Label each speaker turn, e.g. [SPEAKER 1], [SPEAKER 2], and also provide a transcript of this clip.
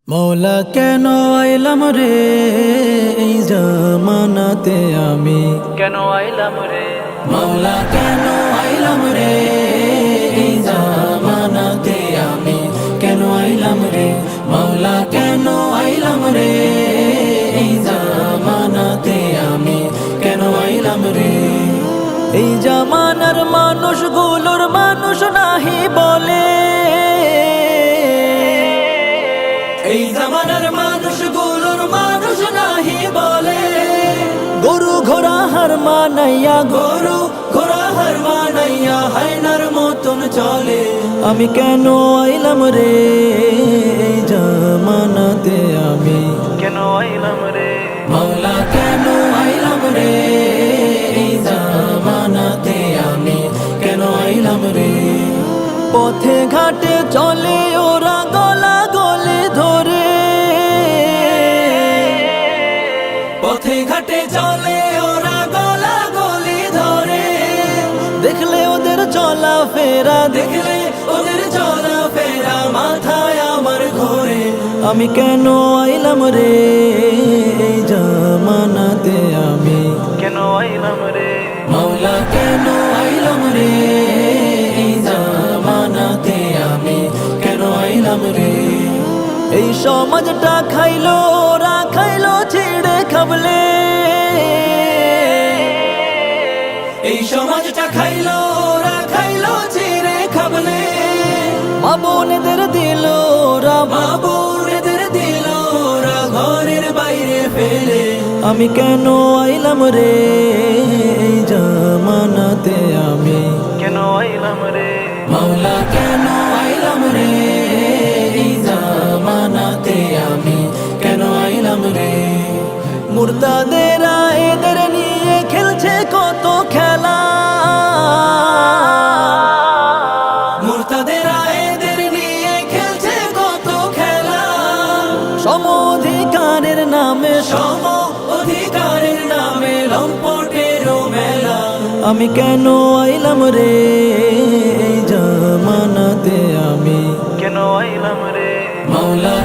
[SPEAKER 1] মৌলা কেন আইলাম রে এই জামানাতে আমি,
[SPEAKER 2] কেন আইলাম রে
[SPEAKER 1] মৌলা কেন আইলাম রে এই জামানাতে আমি, কেন আইলাম রে মৌলা কেন আইলাম রে এই জামানাতে আমি, কেন আইলাম রে। এই জামানার মানুষগুলোর মানুষ নাহি বলে, এই জামানার মানুষগুলোর মানুষ নাহি বলে। গরু ঘোড়া হার মানাইয়া, গরু ঘোড়া হার মানাইয়া হায়নার মতন চলে। আমি কেন আইলাম রে এই জামানাতে আমি,
[SPEAKER 2] কেন আইলাম রে
[SPEAKER 1] মৌলা কেন আইলাম রে এই জামানাতে আমি, কেন আইলাম রে। পথে ঘাটে চলে ওরা গলা গলে ধরে, পথে ঘাটে চলে ওরা গলা গলি ধরে। দেখলে ওদের চলা ফেরা, দেখলে ওদের চলা ফেরা মাথায় আমার ঘোরে। আমি কেন আইলাম রে এই জামানাতে আমি,
[SPEAKER 2] কেন আইলাম রে
[SPEAKER 1] মৌলা কেন আইলাম রে এই জামানাতে আমি, কেন আইলাম রে। এই সমাজটা খাইলো ওরা খাইলো ছিঁড়ে খাবলে, এই সমাজটা খাইলো ওরা খাইলো ছিঁড়ে খাবলে। মা বোনেদের দিল ওরা, মা বোনেদের দিল ওরা ঘরের বাইরে ফেলে। আমি কেন আইলাম রে এই জামানাতে আমি,
[SPEAKER 2] কেন আইলাম রে
[SPEAKER 1] মৌলা কেন আইলাম রে এই জামানাতে আমি, কেন আইলাম রে। মুর্তাদেরা এদের নিয়ে খেলছে কত খেলা, মুর্তাদেরা এদের নিয়ে খেলছে কত খেলা। সম অধিকারের নামে, সম অধিকারের নামে লম্পটেরও মেলা। আমি কেন আইলাম রে এই জামানাতে আমি,
[SPEAKER 2] কেন আইলাম রে
[SPEAKER 1] মৌলা